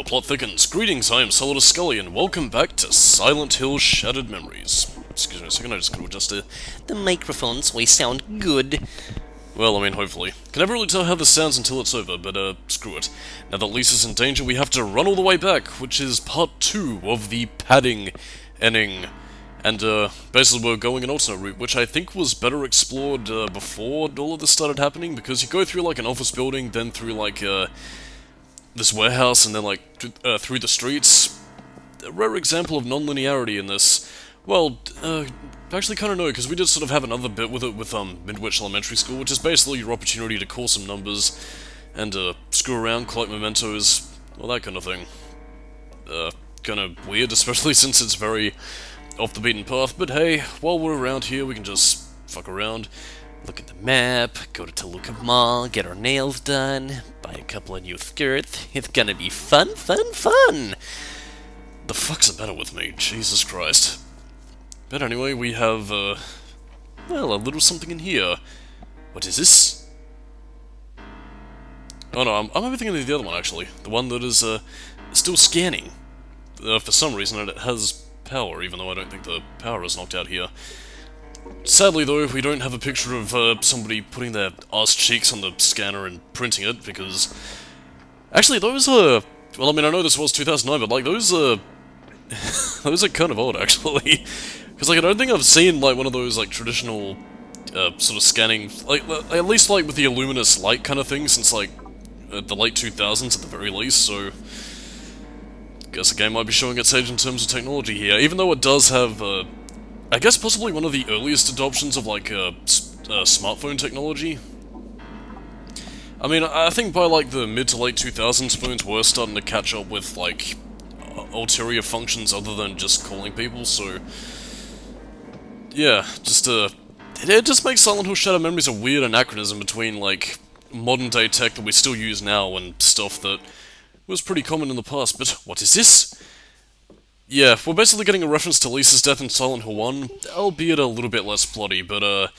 plot thickens. Greetings, I am Solidus-Skully, and welcome back to Silent Hill Shattered Memories. Excuse me a second, I just gotta adjust the microphone so I sound good. Well, I mean, hopefully. Can never really tell how this sounds until it's over, but screw it. Now that Lisa's in danger, we have to run all the way back, which is part 2 of the padding ending. And, basically we're going an alternate route, which I think was better explored, before all of this started happening, because you go through, like, an office building, then through, like, this warehouse, and then, like, through the streets. A rare example of non-linearity in this. Well, actually kinda no, because we did sort of have another bit with it with, Midwich Elementary School, which is basically your opportunity to call some numbers, and, screw around, collect mementos, all that kind of thing. Kinda weird, especially since it's very off the beaten path, but hey, while we're around here, we can just fuck around, look at the map, go to Toluca Mall, get our nails done, buy a couple of new skirts. It's gonna be fun, fun, fun! The fuck's the matter with me? Jesus Christ. But anyway, we have, well, a little something in here. What is this? Oh no, I'm maybe thinking of the other one, actually. The one that is, still scanning. For some reason, it has power, even though I don't think the power is knocked out here. Sadly, though, we don't have a picture of somebody putting their ass cheeks on the scanner and printing it, because... Actually, those are... Well, I mean, I know this was 2009, but, like, those are... those are kind of old, actually. Because, like, I don't think I've seen, like, one of those, like, traditional, sort of scanning... Like, at least, like, with the luminous light kind of thing, since, like, the late 2000s at the very least, so... Guess the game might be showing its age in terms of technology here, even though it does have, I guess possibly one of the earliest adoptions of, like, smartphone technology. I mean, I think by, like, the mid to late 2000s, phones were starting to catch up with, like, ulterior functions other than just calling people, so... Yeah, just, it just makes Silent Hill Shattered Memories a weird anachronism between, like, modern-day tech that we still use now and stuff that was pretty common in the past, but what is this? Yeah, we're basically getting a reference to Lisa's death in Silent Hill 1, albeit a little bit less plotty, but,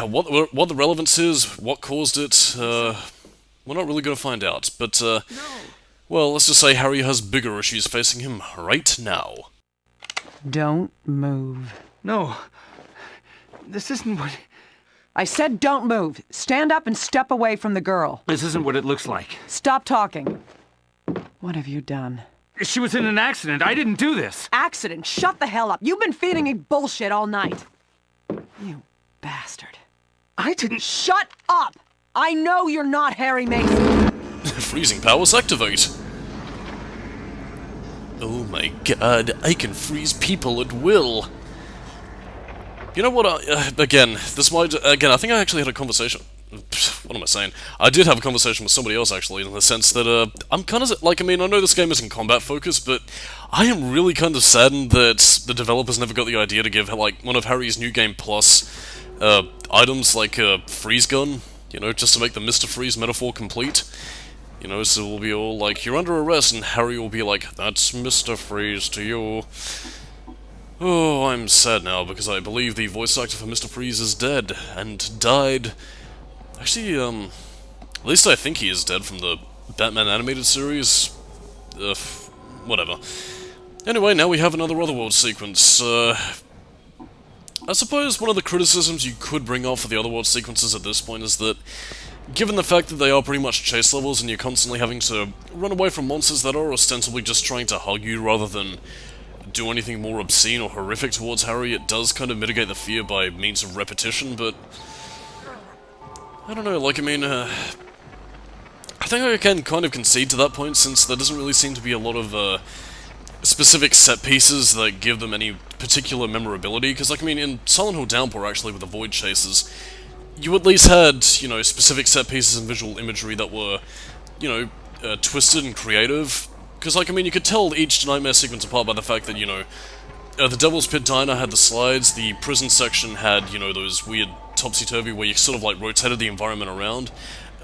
what the relevance is, what caused it, we're not really gonna find out, but, well, let's just say Harry has bigger issues facing him right now. Don't move. No, this isn't what... I said don't move. Stand up and step away from the girl. This isn't what it looks like. Stop talking. What have you done? She was in an accident. I didn't do this. Accident? Shut the hell up. You've been feeding me bullshit all night. You bastard. I didn't... Shut up! I know you're not Harry Mason. Freezing powers activate. Oh my god, I can freeze people at will. You know what, again, this might, again, I think I actually had a conversation, what am I saying? I did have a conversation with somebody else, actually, in the sense that, I'm kind of, like, I mean, I know this game isn't combat-focused, but I am really kind of saddened that the developers never got the idea to give, like, one of Harry's New Game Plus, items, like a freeze gun, you know, just to make the Mr. Freeze metaphor complete. You know, so we'll be all like, you're under arrest, and Harry will be like, that's Mr. Freeze to you. Oh, I'm sad now, because I believe the voice actor for Mr. Freeze is dead, and died... Actually, at least I think he is dead from the Batman animated series. Whatever. Anyway, now we have another Otherworld sequence. I suppose one of the criticisms you could bring up for the Otherworld sequences at this point is that, given the fact that they are pretty much chase levels and you're constantly having to run away from monsters that are ostensibly just trying to hug you rather than do anything more obscene or horrific towards Harry, it does kind of mitigate the fear by means of repetition, but... I don't know, like, I mean, I think I can kind of concede to that point, since there doesn't really seem to be a lot of, specific set pieces that give them any particular memorability, because, like, I mean, in Silent Hill Downpour, actually, with the Void Chases, you at least had, you know, specific set pieces and visual imagery that were, you know, twisted and creative. Because, like, I mean, you could tell each nightmare sequence apart by the fact that, you know, the Devil's Pit Diner had the slides, the prison section had, you know, those weird topsy-turvy where you sort of, like, rotated the environment around.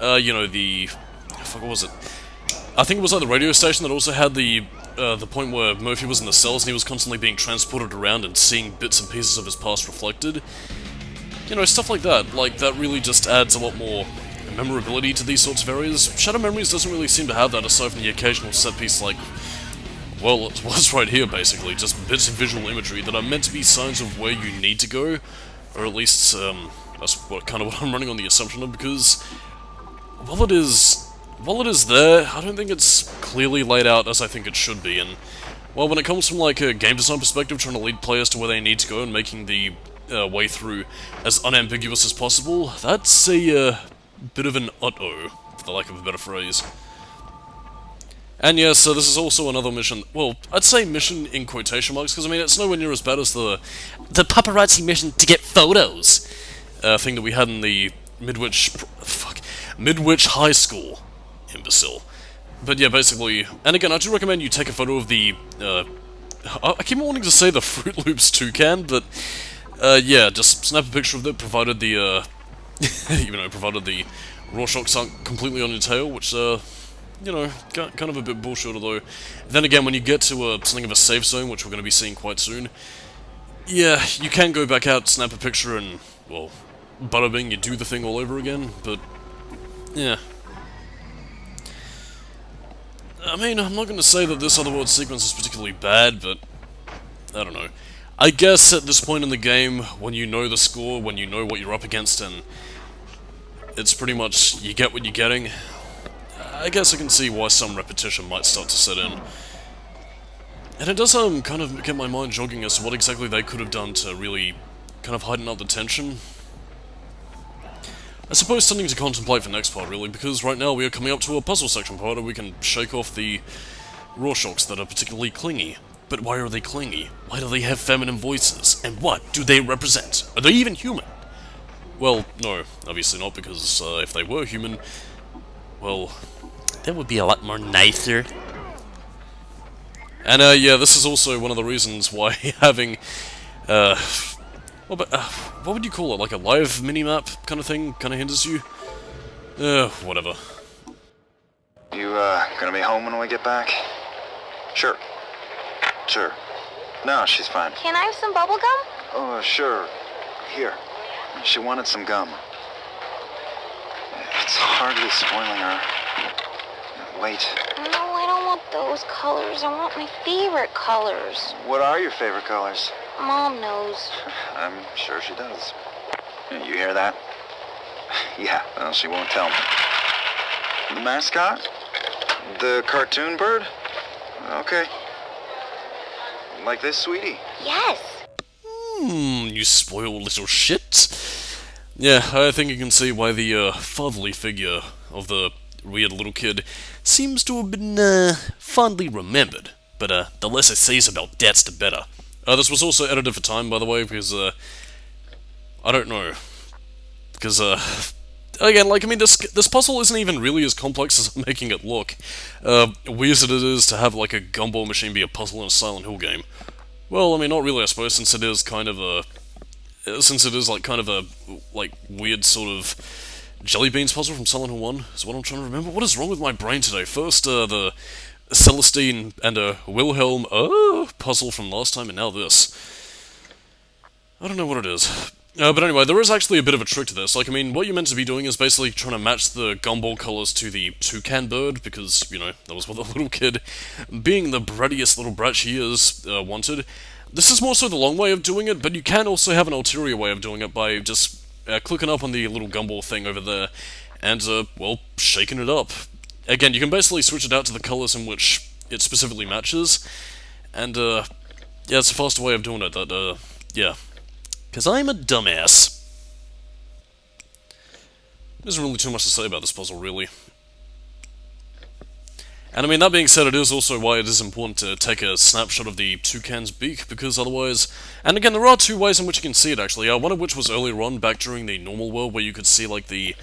You know, the... Fuck, what was it? I think it was, like, the radio station that also had the point where Murphy was in the cells and he was constantly being transported around and seeing bits and pieces of his past reflected. You know, stuff like that. Like, that really just adds a lot more memorability to these sorts of areas. Shadow Memories doesn't really seem to have that, aside from the occasional set piece like, well, it was right here basically, just bits of visual imagery that are meant to be signs of where you need to go, or at least that's what I'm running on the assumption of, because while it is there, I don't think it's clearly laid out as I think it should be, and well, when it comes from like a game design perspective, trying to lead players to where they need to go and making the way through as unambiguous as possible, that's a bit of an uh-oh, for the lack of a better phrase. And yeah, so this is also another mission, well, I'd say mission in quotation marks, because I mean, it's nowhere near as bad as the paparazzi mission to get photos thing that we had in the Midwich High School, imbecile. But yeah, basically, and again, I do recommend you take a photo of the, I keep wanting to say the Fruit Loops toucan, but yeah, just snap a picture of it, provided the, provided the Rorschachs aren't completely on your tail, which, you know, kind of a bit bullshit, although, then again, when you get to something of a safe zone, which we're going to be seeing quite soon, yeah, you can go back out, snap a picture, and, well, bada bing, you do the thing all over again, but, yeah. I mean, I'm not going to say that this Otherworld sequence is particularly bad, but, I don't know. I guess at this point in the game, when you know the score, when you know what you're up against, and it's pretty much, you get what you're getting, I guess I can see why some repetition might start to set in. And it does kind of get my mind jogging as to what exactly they could have done to really kind of heighten up the tension. I suppose something to contemplate for next part, really, because right now we are coming up to a puzzle section part where we can shake off the Rorschachs that are particularly clingy. But why are they clingy? Why do they have feminine voices? And what do they represent? Are they even human? Well, no, obviously not, because if they were human, well, that would be a lot more nicer. And yeah, this is also one of the reasons why having, what would you call it, like a live minimap kind of thing, kind of hinders you? Whatever. You, gonna be home when we get back? Sure. Sure. No, she's fine. Can I have some bubble gum? Oh, sure. Here. She wanted some gum. It's hardly spoiling her. Wait. No, I don't want those colors. I want my favorite colors. What are your favorite colors? Mom knows. I'm sure she does. You hear that? Yeah, well, she won't tell me. The mascot? The cartoon bird? Okay. Like this, sweetie? Yes. You spoiled little shit. Yeah, I think you can see why the fatherly figure of the weird little kid seems to have been fondly remembered. But the less it says about dads, the better. This was also edited for time, by the way, because I don't know. Because again, like, I mean, this puzzle isn't even really as complex as I'm making it look. Weird as it is to have, like, a gumball machine be a puzzle in a Silent Hill game. Well, I mean, not really, I suppose, since it is kind of a... Since it is, like, kind of a, like, weird sort of jelly beans puzzle from Silent Hill 1, is what I'm trying to remember. What is wrong with my brain today? First, the Celestine and Wilhelm puzzle from last time, and now this. I don't know what it is. But anyway, there is actually a bit of a trick to this. Like, I mean, what you're meant to be doing is basically trying to match the gumball colors to the toucan bird, because, you know, that was what the little kid, being the brattiest little brat she is, wanted. This is more so the long way of doing it, but you can also have an ulterior way of doing it by just clicking up on the little gumball thing over there, and, well, shaking it up. Again, you can basically switch it out to the colors in which it specifically matches, and, yeah, it's a faster way of doing it, that, yeah. Because I'm a dumbass. There isn't really too much to say about this puzzle, really. And I mean, that being said, it is also why it is important to take a snapshot of the toucan's beak, because otherwise... And again, there are two ways in which you can see it, actually. One of which was earlier on, back during the normal world, where you could see, like, the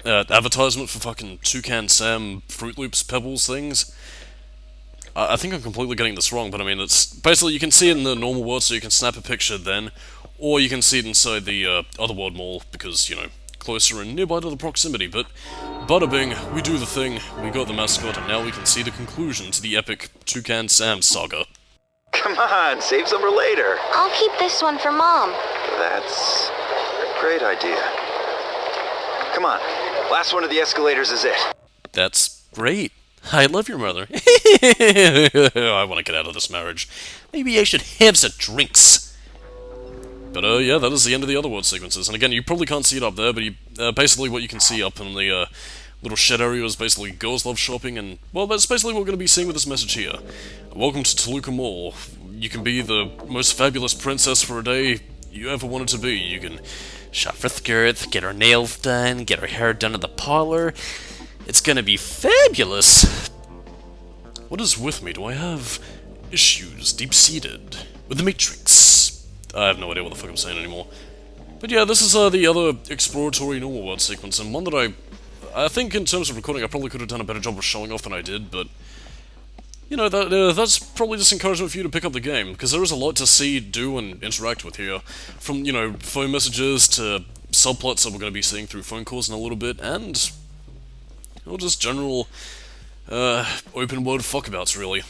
advertisement for fucking Toucan Sam Fruit Loops Pebbles things. I think I'm completely getting this wrong, but I mean, it's... Basically, you can see it in the normal world, so you can snap a picture then, or you can see it inside the Otherworld Mall, because, you know, closer and nearby to the proximity, but bada bing, we do the thing, we got the mascot, and now we can see the conclusion to the epic Toucan Sam saga. Come on, save some for later. I'll keep this one for Mom. That's a great idea. Come on. Last one of the escalators is it. That's great. I love your mother. I want to get out of this marriage. Maybe I should have some drinks. But, yeah, that is the end of the other world sequences. And again, you probably can't see it up there, but basically what you can see up in the, little shed area is basically girls love shopping, and, well, that's basically what we're going to be seeing with this message here. Welcome to Toluca Mall. You can be the most fabulous princess for a day you ever wanted to be. You can shop for skirts, get her nails done, get her hair done at the parlor. It's gonna be fabulous! What is with me? Do I have issues deep-seated with the Matrix? I have no idea what the fuck I'm saying anymore. But yeah, this is the other exploratory normal world sequence, and one that I think in terms of recording I probably could have done a better job of showing off than I did, but you know, that's probably just encouragement for you to pick up the game, because there is a lot to see, do, and interact with here. From, you know, phone messages to subplots that we're going to be seeing through phone calls in a little bit, and, well, just general, open-world fuckabouts, really.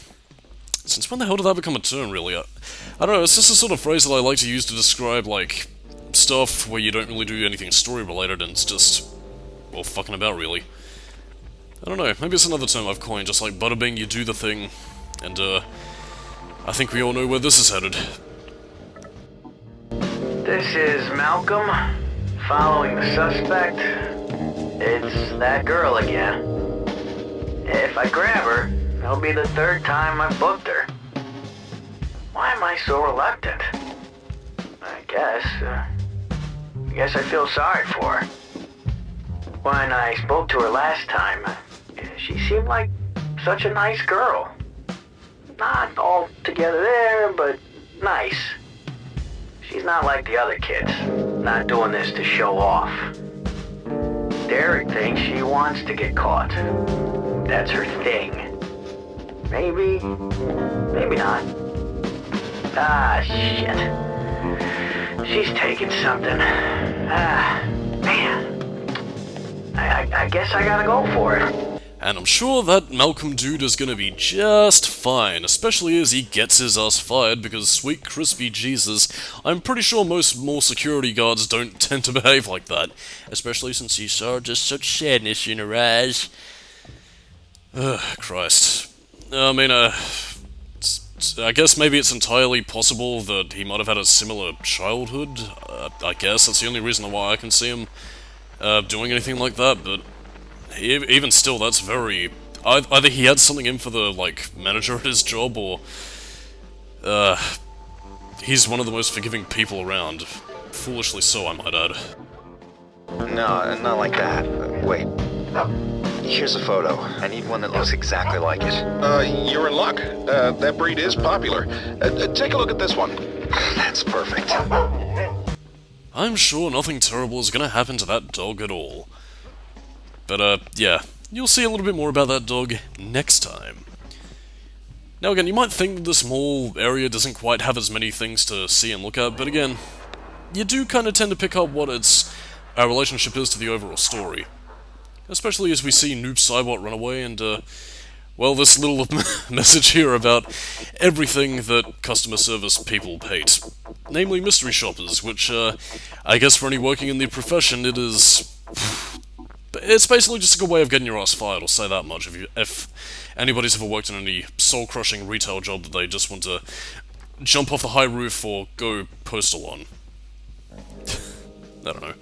Since when the hell did that become a term, really? I don't know, it's just a sort of phrase that I like to use to describe, like, stuff where you don't really do anything story-related, and it's just, well, fucking about, really. I don't know, maybe it's another term I've coined, just like bada bing, you do the thing, and I think we all know where this is headed. This is Malcolm, following the suspect. It's that girl again. If I grab her, it'll be the third time I've booked her. Why am I so reluctant? I guess I feel sorry for her. When I spoke to her last time, she seemed like such a nice girl. Not all together there, but nice. She's not like the other kids, not doing this to show off. Derek thinks she wants to get caught. That's her thing. Maybe not. Ah, shit. She's taking something. Ah, man. I guess I gotta go for it. And I'm sure that Malcolm dude is gonna be just fine, especially as he gets his ass fired, because sweet crispy Jesus, I'm pretty sure most mall security guards don't tend to behave like that. Especially since you saw just such sadness in her eyes. Ugh, Christ. I mean, I guess maybe it's entirely possible that he might have had a similar childhood. I guess that's the only reason why I can see him doing anything like that, but even still, that's very... Either he had something in for the, like, manager at his job, or he's one of the most forgiving people around. Foolishly so, I might add. No, not like that. Wait. Here's a photo. I need one that looks exactly like it. You're in luck. That breed is popular. Take a look at this one. That's perfect. I'm sure nothing terrible is gonna happen to that dog at all. But, yeah, you'll see a little bit more about that dog next time. Now again, you might think that this mall area doesn't quite have as many things to see and look at, but again, you do kind of tend to pick up what its relationship is to the overall story. Especially as we see Noob Saibot run away and, well, this little message here about everything that customer service people hate. Namely mystery shoppers, which, I guess for any working in the profession, it is... It's basically just a good way of getting your ass fired, I'll say that much, if anybody's ever worked in any soul-crushing retail job that they just want to jump off the high roof or go postal on. I don't know.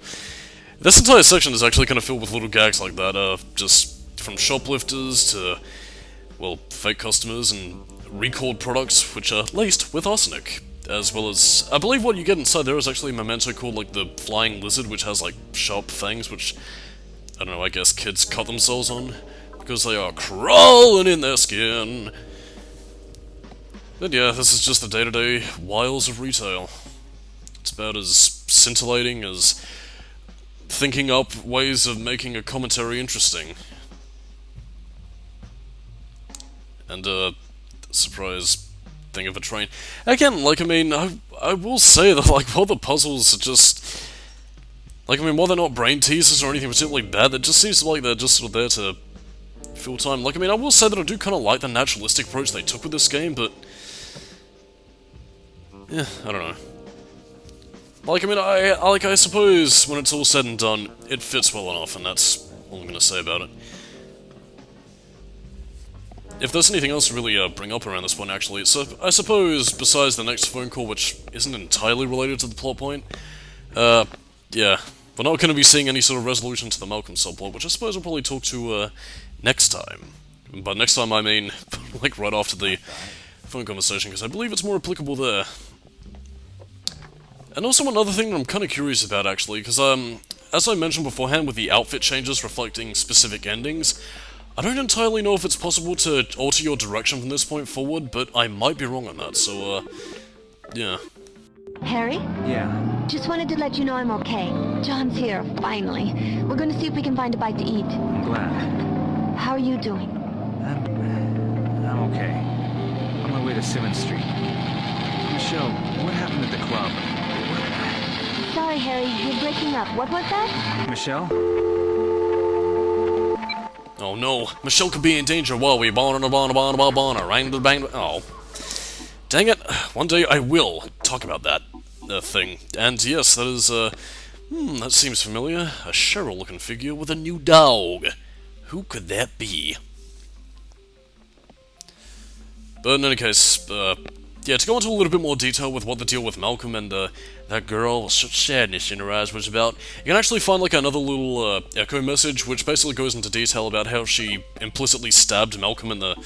This entire section is actually kind of filled with little gags like that, just from shoplifters to, well, fake customers and recalled products which are laced with arsenic. As well as, I believe what you get inside there is actually a memento called, like, the flying lizard, which has, like, sharp fangs, which, I don't know, I guess kids cut themselves on, because they are crawling in their skin. But yeah, this is just the day-to-day wiles of retail. It's about as scintillating as thinking up ways of making a commentary interesting. And, surprise thing of a train. Again, like, I mean, I will say that, like, while the puzzles are just... Like, I mean, while they're not brain teasers or anything particularly bad, it just seems like they're just sort of there to fill time. Like, I mean, I will say that I do kind of like the naturalistic approach they took with this game, but... yeah, I don't know. Like, I mean, I suppose when it's all said and done, it fits well enough, and that's all I'm gonna say about it. If there's anything else to really bring up around this point, actually, so I suppose, besides the next phone call, which isn't entirely related to the plot point, yeah, we're not going to be seeing any sort of resolution to the Malcolm subplot, which I suppose we'll probably talk to, next time. But next time I mean, like, right after the phone conversation, because I believe it's more applicable there. And also another thing that I'm kind of curious about, actually, because, as I mentioned beforehand with the outfit changes reflecting specific endings, I don't entirely know if it's possible to alter your direction from this point forward, but I might be wrong on that, so, yeah. Harry? Yeah. Just wanted to let you know I'm okay. John's here, finally. We're gonna see if we can find a bite to eat. I'm glad. How are you doing? I'm okay. On my way to 7th Street. Michelle, what happened at the club? Sorry, Harry, you're breaking up. What was that? Michelle? Oh no, Michelle could be in danger while we bang. Oh. Dang it, one day I will talk about that thing. And yes, that is, that seems familiar. A Cheryl-looking figure with a new dog. Who could that be? But in any case, yeah, to go into a little bit more detail with what the deal with Malcolm and, that girl with such sadness in her eyes was about, you can actually find, like, another little, echo message, which basically goes into detail about how she implicitly stabbed Malcolm in the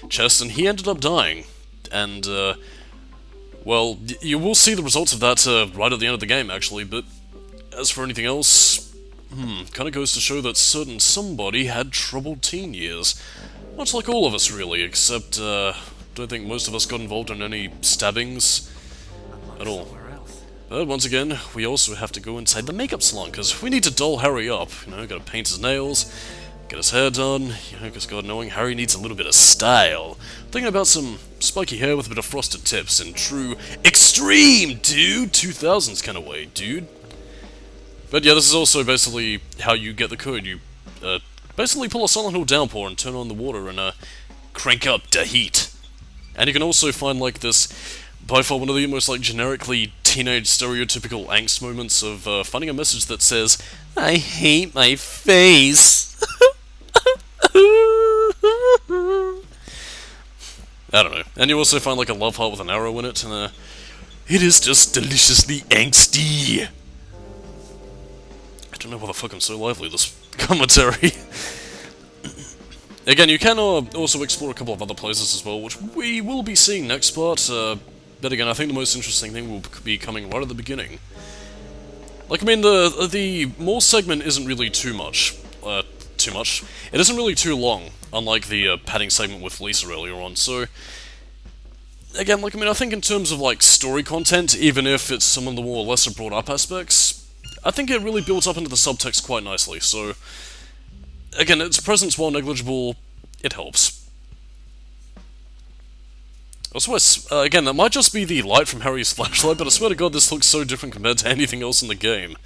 chest, and he ended up dying. And, well, you will see the results of that, right at the end of the game, actually, but as for anything else, kinda goes to show that certain somebody had troubled teen years. Much like all of us, really, except, don't think most of us got involved in any stabbings at all. But once again, we also have to go inside the makeup salon, because we need to doll Harry up. You know, gotta paint his nails, get his hair done, you know, because God knowing, Harry needs a little bit of style. Thinking about some spiky hair with a bit of frosted tips in true extreme, dude, 2000s kind of way, dude. But yeah, this is also basically how you get the code. You, basically pull a Silent Hill downpour and turn on the water and, crank up the heat. And you can also find, like, this, by far one of the most, like, generically teenage stereotypical angst moments of, finding a message that says, "I hate my face." I don't know. And you also find, like, a love heart with an arrow in it, and, it is just deliciously angsty. I don't know why the fuck I'm so lively, this commentary. Again, you can also explore a couple of other places as well, which we will be seeing next part, but again, I think the most interesting thing will be coming right at the beginning. Like, I mean, the mall segment isn't really too much. It isn't really too long, unlike the padding segment with Lisa earlier on, so... Again, like, I mean, I think in terms of, like, story content, even if it's some of the more lesser brought up aspects, I think it really builds up into the subtext quite nicely, so... Again, its presence, while negligible, it helps. Also, again, that might just be the light from Harry's flashlight, but I swear to God, this looks so different compared to anything else in the game.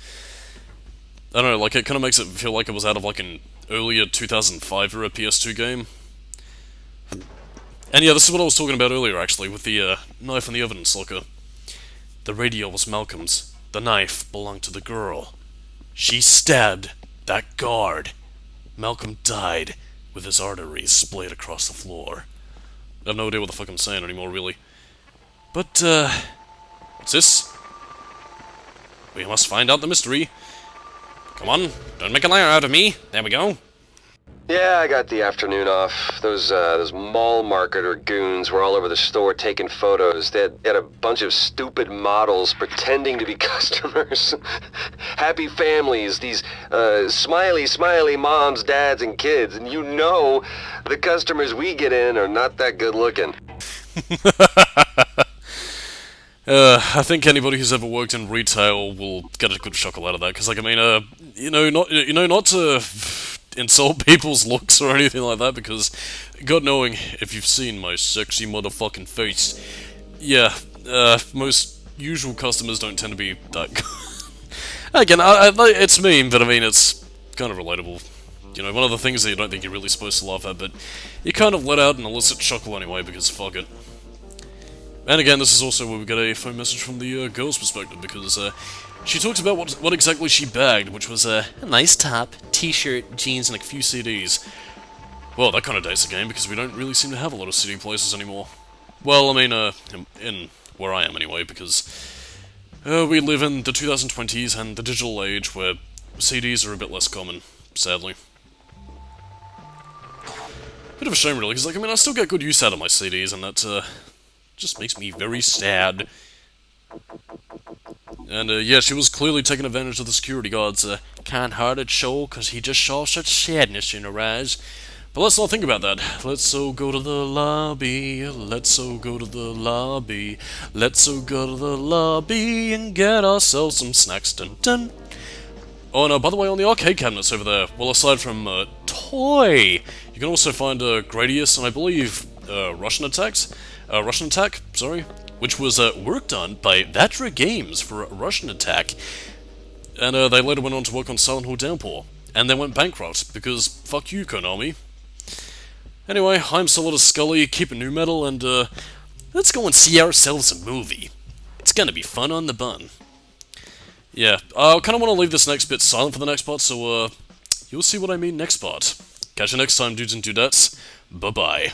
I don't know, like, it kind of makes it feel like it was out of, like, an earlier 2005 era PS2 game. And yeah, this is what I was talking about earlier, actually, with the, knife in the evidence locker. The radio was Malcolm's. The knife belonged to the girl. She stabbed that guard. Malcolm died with his arteries splayed across the floor. I have no idea what the fuck I'm saying anymore, really. But, what's this? We must find out the mystery. Come on, don't make a liar out of me. There we go. Yeah, I got the afternoon off. Those mall marketer goons were all over the store taking photos. They had a bunch of stupid models pretending to be customers. Happy families, these smiley moms, dads, and kids. And you know the customers we get in are not that good looking. I think anybody who's ever worked in retail will get a good chuckle out of that, because, like, I mean, not to insult people's looks or anything like that, because, God knowing, if you've seen my sexy motherfucking face, yeah, most usual customers don't tend to be that good. Again, it's mean, but I mean, it's kind of relatable. You know, one of the things that you don't think you're really supposed to laugh at, but you kind of let out an illicit chuckle anyway, because fuck it. And again, this is also where we get a phone message from the girl's perspective, because she talks about what exactly she bagged, which was a nice top, t-shirt, jeans, and a few CDs. Well, that kind of dates the game, because we don't really seem to have a lot of CD places anymore. Well, I mean, in where I am anyway, because we live in the 2020s and the digital age where CDs are a bit less common, sadly. Bit of a shame, really, because, like, I mean, I still get good use out of my CDs, and that, just makes me very sad. And, yeah, she was clearly taking advantage of the security guard's, kind-hearted show, because he just saw such sadness in her eyes. But let's not think about that. Let's go to the lobby, let's go to the lobby, let's go to the lobby and get ourselves some snacks, dun dun. Oh, and by the way, on the arcade cabinets over there, well, aside from, Toy, you can also find, Gradius and I believe, Russian Attack, sorry, which was, worked on by Vatra Games for Russian Attack, and, they later went on to work on Silent Hill Downpour, and they went bankrupt, because fuck you, Konami. Anyway, I'm Solidus-Skully, keep it new metal, and, let's go and see ourselves a movie. It's gonna be fun on the bun. Yeah, I kinda wanna leave this next bit silent for the next part, so, you'll see what I mean next part. Catch you next time, dudes and dudettes. Bye-bye.